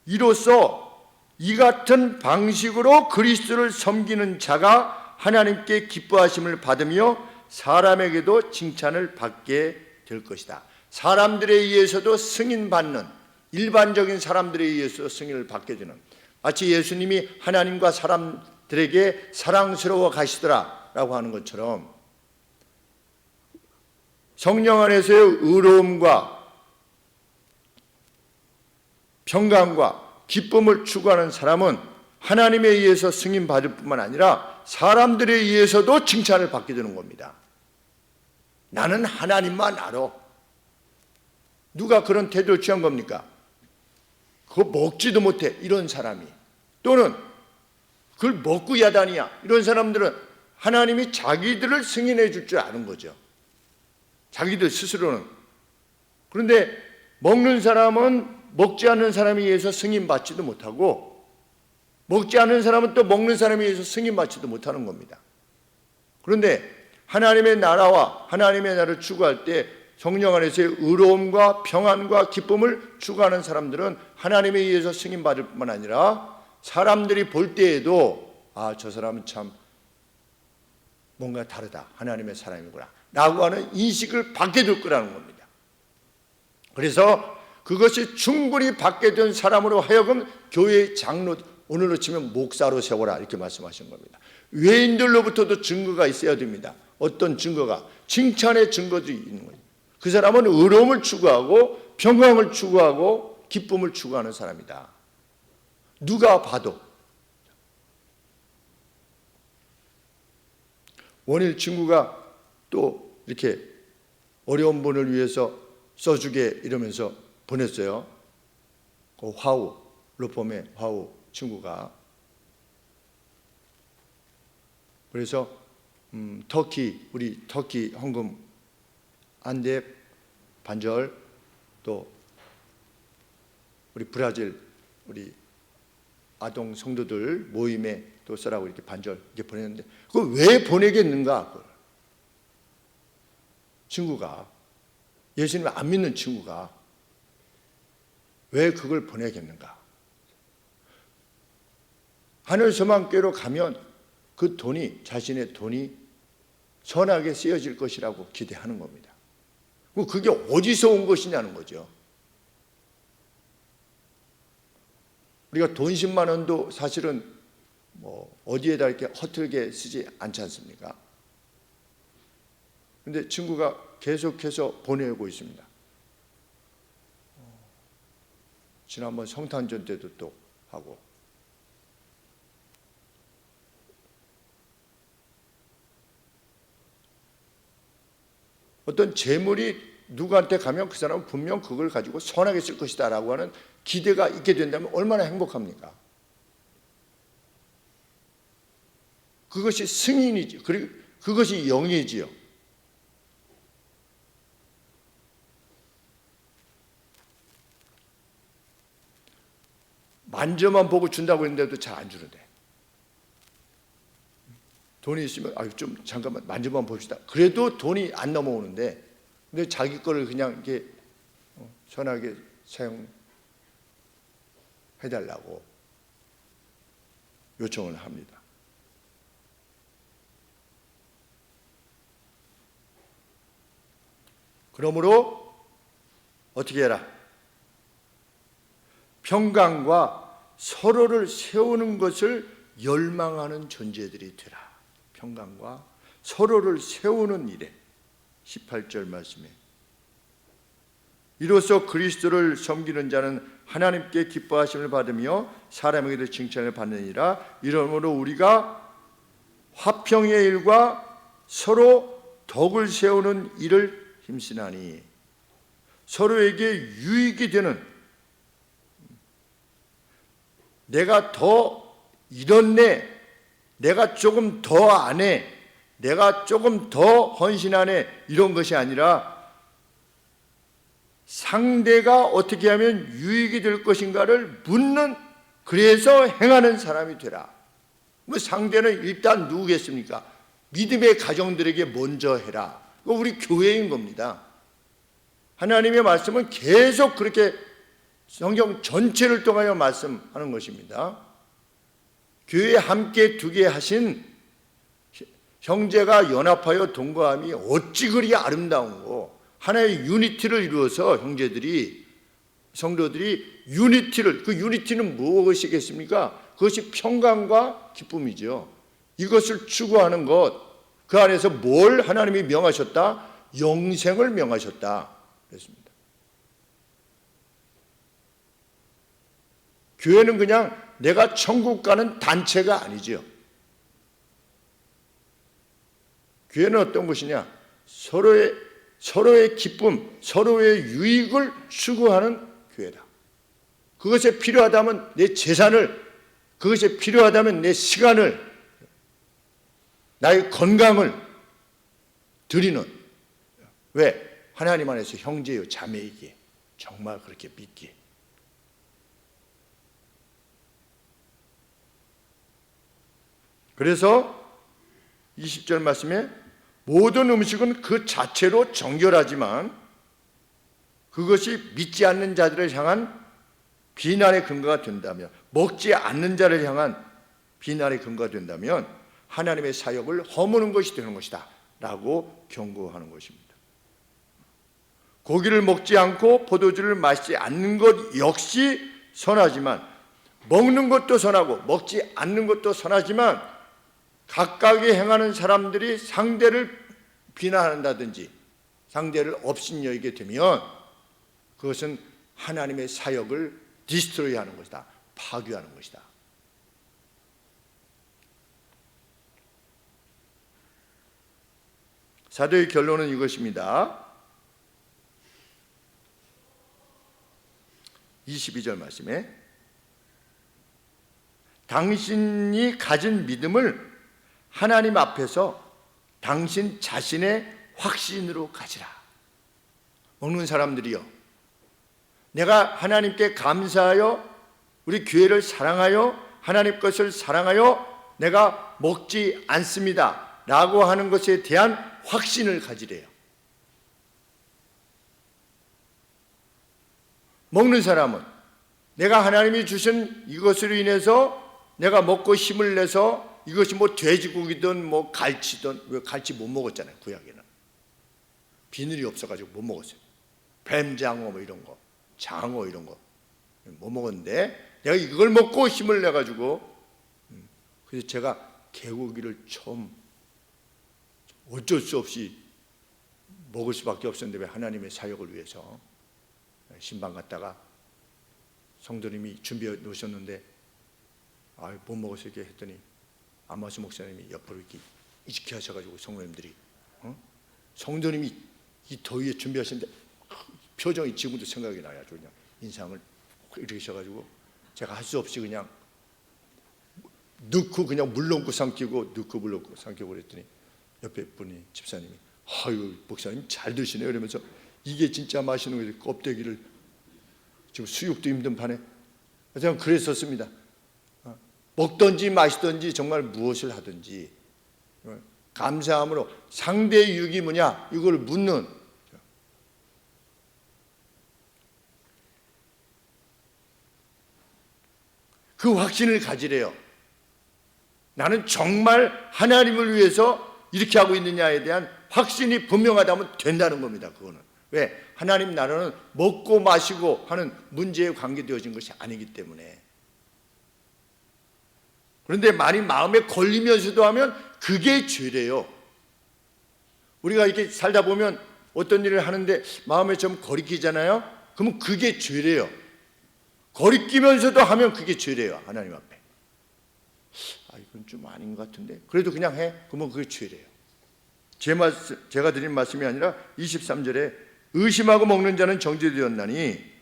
이로써 이 같은 방식으로 그리스도를 섬기는 자가 하나님께 기뻐하심을 받으며 사람에게도 칭찬을 받게 될 것이다. 사람들에 의해서도 승인받는, 일반적인 사람들에 의해서 승인을 받게 되는, 마치 예수님이 하나님과 사람들에게 사랑스러워 가시더라 라고 하는 것처럼 성령 안에서의 의로움과 평강과 기쁨을 추구하는 사람은 하나님에 의해서 승인받을 뿐만 아니라 사람들에 의해서도 칭찬을 받게 되는 겁니다. 나는 하나님만 알아. 누가 그런 태도를 취한 겁니까? 그거 먹지도 못해 이런 사람이, 또는 그걸 먹고 야단이야 이런 사람들은 하나님이 자기들을 승인해 줄 줄 아는 거죠. 자기들 스스로는. 그런데 먹는 사람은 먹지 않는 사람에 의해서 승인받지도 못하고, 먹지 않는 사람은 또 먹는 사람에 의해서 승인받지도 못하는 겁니다. 그런데 하나님의 나라와 하나님의 나라를 추구할 때 성령 안에서의 의로움과 평안과 기쁨을 추구하는 사람들은 하나님에 의해서 승인받을 뿐만 아니라 사람들이 볼 때에도 아, 저 사람은 참 뭔가 다르다, 하나님의 사람이구나 라고 하는 인식을 받게 될 거라는 겁니다. 그래서 그것이 충분히 받게 된 사람으로 하여금 교회의 장로, 오늘로 치면 목사로 세워라 이렇게 말씀하신 겁니다. 외인들로부터도 증거가 있어야 됩니다. 어떤 증거가? 칭찬의 증거도 있는 거예요. 그 사람은 의로움을 추구하고 평강을 추구하고 기쁨을 추구하는 사람이다. 누가 봐도. 원일 친구가 또 이렇게 어려운 분을 위해서 써주게 이러면서 보냈어요. 그 화우, 로펌의 화우 친구가. 그래서 터키, 우리 터키 헌금 안대 반절, 또 우리 브라질 우리 아동 성도들 모임에 또 쓰라고 이렇게 반절 이렇게 보냈는데, 그걸 왜 보내겠는가? 그걸. 친구가, 예수님을 안 믿는 친구가 왜 그걸 보내겠는가? 하늘 소망교회로 가면 그 돈이, 자신의 돈이 선하게 쓰여질 것이라고 기대하는 겁니다. 그게 어디서 온 것이냐는 거죠. 우리가 돈 10만 원도 사실은 뭐 어디에다 이렇게 허틀게 쓰지 않지 않습니까? 그런데 친구가 계속해서 보내고 있습니다. 지난번 성탄절 때도 또 하고. 어떤 재물이 누구한테 가면 그 사람은 분명 그걸 가지고 선하게 쓸 것이다 라고 하는 기대가 있게 된다면 얼마나 행복합니까? 그것이 승인이지. 그리고 그것이 영예지요. 만져만 보고 준다고 했는데도 잘 안 주는데, 돈이 있으면 좀 잠깐만 만져만 봅시다. 그래도 돈이 안 넘어오는데, 근데 자기 거를 그냥 이렇게 선하게 사용해달라고 요청을 합니다. 그러므로 어떻게 해라? 평강과 서로를 세우는 것을 열망하는 존재들이 되라. 평강과 서로를 세우는 일에 18절 말씀에 이로써 그리스도를 섬기는 자는 하나님께 기뻐하심을 받으며 사람에게도 칭찬을 받느니라. 이러므로 우리가 화평의 일과 서로 덕을 세우는 일을 힘쓰나니, 서로에게 유익이 되는, 내가 더 이렇네, 내가 조금 더 안 해, 내가 조금 더 헌신하네, 이런 것이 아니라 상대가 어떻게 하면 유익이 될 것인가를 묻는, 그래서 행하는 사람이 되라. 뭐 상대는 일단 누구겠습니까? 믿음의 가정들에게 먼저 해라. 그거 우리 교회인 겁니다. 하나님의 말씀은 계속 그렇게 성경 전체를 통하여 말씀하는 것입니다. 교회에 함께 두게 하신 형제가 연합하여 동거함이 어찌 그리 아름다운 거, 하나의 유니티를 이루어서 형제들이, 성도들이 유니티를, 그 유니티는 무엇이겠습니까? 그것이 평강과 기쁨이죠. 이것을 추구하는 것, 그 안에서 뭘 하나님이 명하셨다? 영생을 명하셨다 그랬습니다. 교회는 그냥 내가 천국 가는 단체가 아니죠. 교회는 어떤 것이냐? 서로의 기쁨, 서로의 유익을 추구하는 교회다. 그것에 필요하다면 내 재산을, 그것에 필요하다면 내 시간을, 나의 건강을 드리는, 왜? 하나님 안에서 형제요 자매이기에, 정말 그렇게 믿기에. 그래서 20절 말씀에 모든 음식은 그 자체로 정결하지만 그것이 믿지 않는 자들을 향한 비난의 근거가 된다면, 먹지 않는 자를 향한 비난의 근거가 된다면 하나님의 사역을 허무는 것이 되는 것이다 라고 경고하는 것입니다. 고기를 먹지 않고 포도주를 마시지 않는 것 역시 선하지만, 먹는 것도 선하고 먹지 않는 것도 선하지만 각각이 행하는 사람들이 상대를 비난한다든지 상대를 업신여기게 되면 그것은 하나님의 사역을 디스트로이 하는 것이다, 파괴하는 것이다. 사도의 결론은 이것입니다. 22절 말씀에 당신이 가진 믿음을 하나님 앞에서 당신 자신의 확신으로 가지라. 먹는 사람들이요, 내가 하나님께 감사하여 우리 교회를 사랑하여 하나님 것을 사랑하여 내가 먹지 않습니다 라고 하는 것에 대한 확신을 가지래요. 먹는 사람은 내가 하나님이 주신 이것으로 인해서 내가 먹고 힘을 내서, 이것이 뭐 돼지고기든 뭐 갈치든, 왜 갈치 못 먹었잖아요, 구약에는. 비늘이 없어가지고 못 먹었어요. 뱀장어 뭐 이런 거, 장어 이런 거 못 먹었는데 내가 이걸 먹고 힘을 내가지고, 그래서 제가 개고기를 처음 어쩔 수 없이 먹을 수밖에 없었는데, 왜? 하나님의 사역을 위해서 신방 갔다가 성도님이 준비해 놓으셨는데 못 먹어서 이렇게 했더니 안마수 목사님이 옆으로 이렇게 이렇게 하셔가지고 성도님들이, 성도님이 이 더위에 준비하시는데 표정이 지금도 생각이 나요. 아주 그냥 인상을 이렇게 하셔가지고 제가 할 수 없이 그냥 넣고 그냥 물 넣고 삼키고 넣고 물 넣고 삼키고 그랬더니 옆에 분이, 집사님이, 아유 목사님 잘 드시네요 이러면서, 이게 진짜 맛있는 거지, 껍데기를 지금 수육도 힘든 판에. 저는 그랬었습니다. 먹든지 마시든지 정말 무엇을 하든지 감사함으로 상대의 유익이 뭐냐 이걸 묻는, 그 확신을 가지래요. 나는 정말 하나님을 위해서 이렇게 하고 있느냐에 대한 확신이 분명하다면 된다는 겁니다. 그거는 왜? 하나님 나라는 먹고 마시고 하는 문제에 관계되어진 것이 아니기 때문에. 그런데 많이 마음에 걸리면서도 하면 그게 죄래요. 우리가 이렇게 살다 보면 어떤 일을 하는데 마음에 좀 거리끼잖아요. 그러면 그게 죄래요. 거리끼면서도 하면 그게 죄래요, 하나님 앞에. 이건 좀 아닌 것 같은데 그래도 그냥 해, 그러면 그게 죄래요. 제가 드린 말씀이 아니라 23절에 의심하고 먹는 자는 정죄되었나니,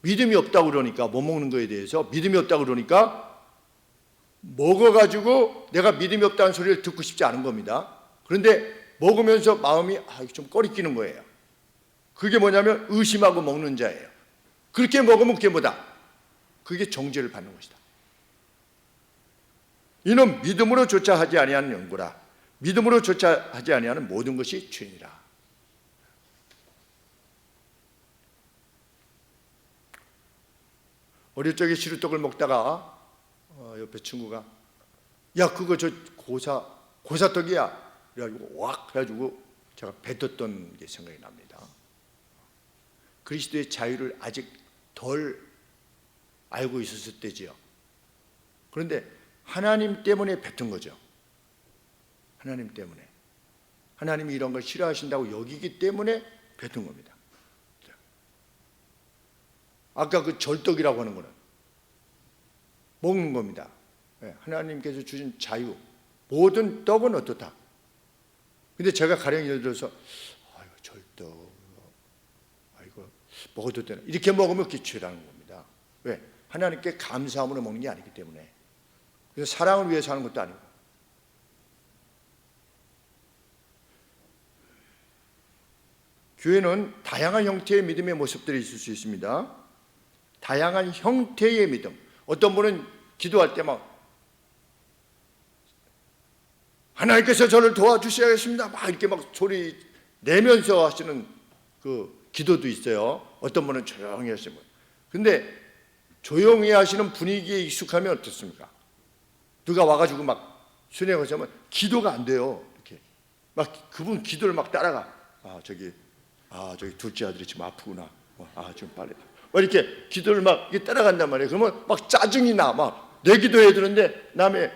믿음이 없다고 그러니까, 못 먹는 거에 대해서 믿음이 없다고 그러니까 먹어가지고 내가 믿음이 없다는 소리를 듣고 싶지 않은 겁니다. 그런데 먹으면서 마음이 좀 꺼리끼는 거예요. 그게 뭐냐면 의심하고 먹는 자예요. 그렇게 먹으면 그게 뭐다? 그게 정죄를 받는 것이다. 이는 믿음으로 조차 하지 아니하는 연고라. 믿음으로 조차 하지 아니하는 모든 것이 죄니라. 어릴 적에 시루떡을 먹다가 옆에 친구가 야 그거 저 고사떡이야 그래가지고 왁 해가지고 제가 뱉었던 게 생각이 납니다. 그리스도의 자유를 아직 덜 알고 있었을 때지요. 그런데 하나님 때문에 뱉은 거죠. 하나님 때문에. 하나님이 이런 걸 싫어하신다고 여기기 때문에 뱉은 겁니다. 아까 그 절떡이라고 하는 거는 먹는 겁니다. 하나님께서 주신 자유, 모든 떡은 어떻다. 근데 제가 가령 예를 들어서 아이고 절떡, 아이고 먹어도 되나 이렇게 먹으면 그게 죄라는 겁니다. 왜? 하나님께 감사함으로 먹는 게 아니기 때문에. 그래서 사랑을 위해서 하는 것도 아니고. 교회는 다양한 형태의 믿음의 모습들이 있을 수 있습니다. 다양한 형태의 믿음. 어떤 분은 기도할 때 막 하나님께서 저를 도와주셔야겠습니다 막 이렇게 막 소리 내면서 하시는 그 기도도 있어요. 어떤 분은 조용히 하시는 분. 근데 조용히 하시는 분위기에 익숙하면 어떻습니까? 누가 와가지고 막 순회하자면 기도가 안 돼요. 이렇게 막 그분 기도를 막 따라가. 저기 둘째 아들이 지금 아프구나. 좀 빨리. 막 이렇게 기도를 막 이렇게 따라간단 말이에요. 그러면 막 짜증이 나. 막 내 기도해야 되는데 남의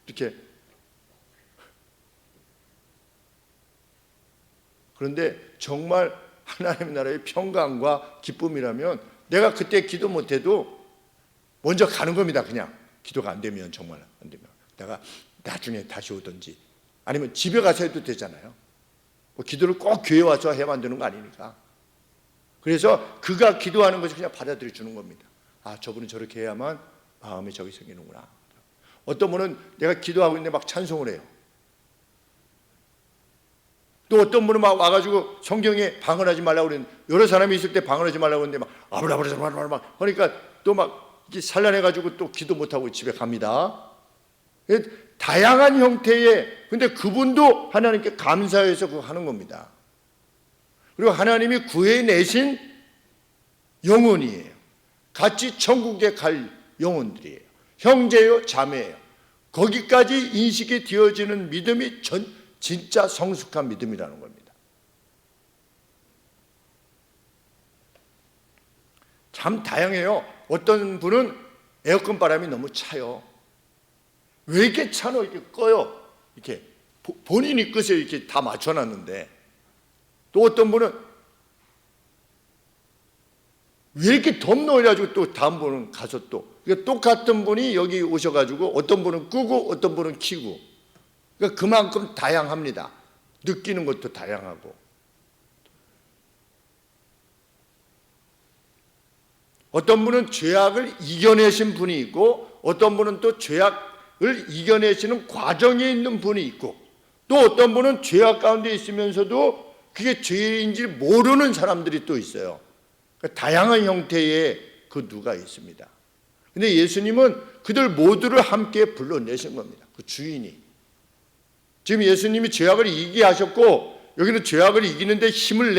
이렇게. 그런데 정말 하나님 나라의 평강과 기쁨이라면 내가 그때 기도 못해도 먼저 가는 겁니다. 그냥 기도가 안 되면 정말 안 되면 내가 나중에 다시 오든지 아니면 집에 가서 해도 되잖아요. 뭐 기도를 꼭 교회 와서 해야만 되는 거 아니니까. 그래서 그가 기도하는 것을 그냥 받아들여 주는 겁니다. 저분은 저렇게 해야만 마음에 적이 생기는구나. 어떤 분은 내가 기도하고 있는데 막 찬송을 해요. 또 어떤 분은 막 와가지고 성경에 방언하지 말라고 그랬는데 여러 사람이 있을 때 방언하지 말라고 했는데 막 아브라브라브라브라 막 그러니까 또 막 이렇게 산란해가지고 또 기도 못하고 집에 갑니다. 다양한 형태의 근데 그분도 하나님께 감사해서 그거 하는 겁니다. 그리고 하나님이 구해내신 영혼이에요. 같이 천국에 갈 영혼들이에요. 형제요 자매예요. 거기까지 인식이 되어지는 믿음이 진짜 성숙한 믿음이라는 겁니다. 참 다양해요. 어떤 분은 에어컨 바람이 너무 차요. 왜 이렇게 차노? 이렇게 꺼요. 이렇게 본인이 끝에 이렇게 다 맞춰놨는데 또 어떤 분은 왜 이렇게 덥노? 이래가지고 또 다음 분은 가서 또 똑같은 분이 여기 오셔가지고 어떤 분은 끄고 어떤 분은 켜고 그러니까 그만큼 다양합니다. 느끼는 것도 다양하고 어떤 분은 죄악을 이겨내신 분이 있고 어떤 분은 또 죄악을 이겨내시는 과정에 있는 분이 있고 또 어떤 분은 죄악 가운데 있으면서도 그게 죄인지 모르는 사람들이 또 있어요. 그러니까 다양한 형태의 그 누가 있습니다. 근데 예수님은 그들 모두를 함께 불러내신 겁니다. 그 주인이. 지금 예수님이 죄악을 이기게 하셨고 여기는 죄악을 이기는데 힘을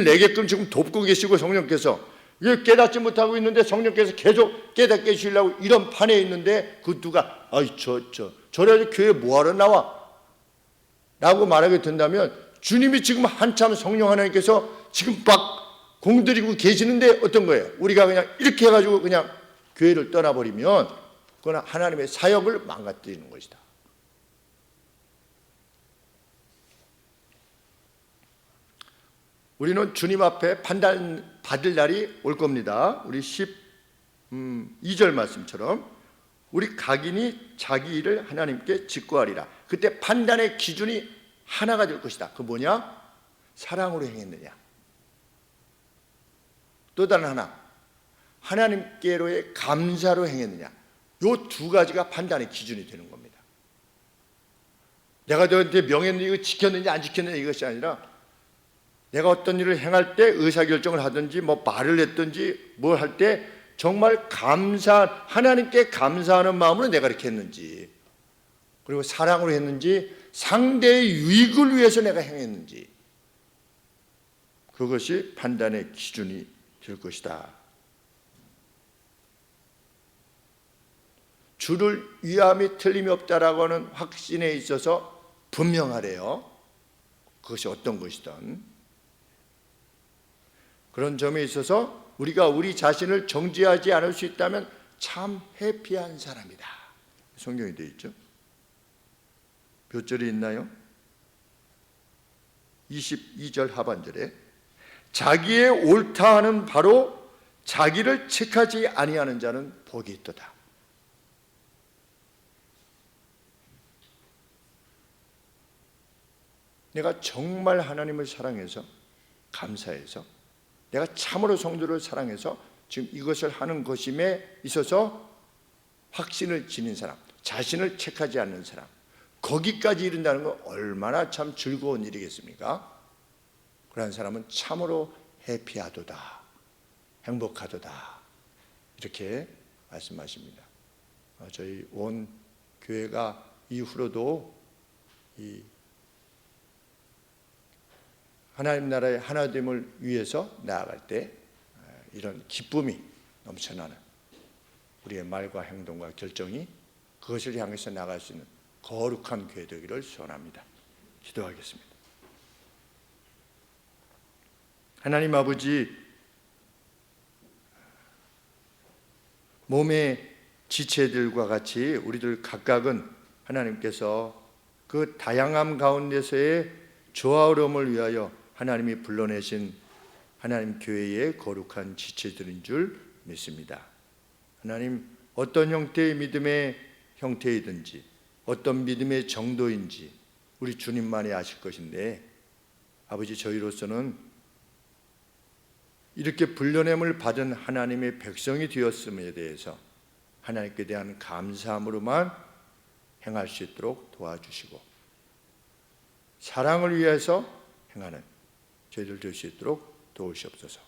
내게끔 지금 돕고 계시고 성령께서 이걸 깨닫지 못하고 있는데 성령께서 계속 깨닫게 해주시려고 이런 판에 있는데 그 누가 저래 교회 뭐하러 나와? 라고 말하게 된다면 주님이 지금 한참 성령 하나님께서 지금 막 공들이고 계시는데 어떤 거예요? 우리가 그냥 이렇게 해가지고 그냥 교회를 떠나버리면 그건 하나님의 사역을 망가뜨리는 것이다. 우리는 주님 앞에 판단받을 날이 올 겁니다. 우리 12절 말씀처럼 우리 각인이 자기 일을 하나님께 직고하리라. 그때 판단의 기준이 하나가 될 것이다. 그 뭐냐? 사랑으로 행했느냐. 또 다른 하나, 하나님께로의 감사로 행했느냐, 요 두 가지가 판단의 기준이 되는 겁니다. 내가 너한테 명했는데 이거 지켰느냐 안 지켰느냐 이것이 아니라 내가 어떤 일을 행할 때 의사결정을 하든지 뭐 말을 했든지 뭘 할 때 정말 하나님께 감사하는 마음으로 내가 이렇게 했는지, 그리고 사랑으로 했는지, 상대의 유익을 위해서 내가 행했는지, 그것이 판단의 기준이 될 것이다. 주를 위함이 틀림이 없다라고 하는 확신에 있어서 분명하래요. 그것이 어떤 것이든. 그런 점에 있어서 우리가 우리 자신을 정죄하지 않을 수 있다면 참 해피한 사람이다. 성경에 되어 있죠. 몇 절이 있나요? 22절 하반절에 자기의 옳다 하는 바로 자기를 책하지 아니하는 자는 복이 있도다. 내가 정말 하나님을 사랑해서, 감사해서, 내가 참으로 성도를 사랑해서 지금 이것을 하는 것임에 있어서 확신을 지닌 사람, 자신을 책하지 않는 사람, 거기까지 이른다는 건 얼마나 참 즐거운 일이겠습니까? 그러한 사람은 참으로 해피하도다, 행복하도다, 이렇게 말씀하십니다. 저희 온 교회가 이후로도 이 하나님 나라의 하나됨을 위해서 나아갈 때 이런 기쁨이 넘쳐나는 우리의 말과 행동과 결정이 그것을 향해서 나갈 수 있는 거룩한 교회 되기를 소원합니다. 기도하겠습니다. 하나님 아버지, 몸의 지체들과 같이 우리들 각각은 하나님께서 그 다양함 가운데서의 조화로움을 위하여 하나님이 불러내신 하나님 교회의 거룩한 지체들인 줄 믿습니다. 하나님, 어떤 형태의 믿음의 형태이든지 어떤 믿음의 정도인지 우리 주님만이 아실 것인데, 아버지, 저희로서는 이렇게 불러냄을 받은 하나님의 백성이 되었음에 대해서 하나님께 대한 감사함으로만 행할 수 있도록 도와주시고, 사랑을 위해서 행하는 저희들 될 수 있도록 도우시옵소서.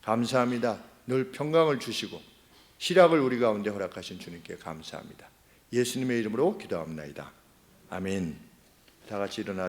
감사합니다. 늘 평강을 주시고 희락을 우리 가운데 허락하신 주님께 감사합니다. 예수님의 이름으로 기도합니다. 아멘. 다 같이 일어나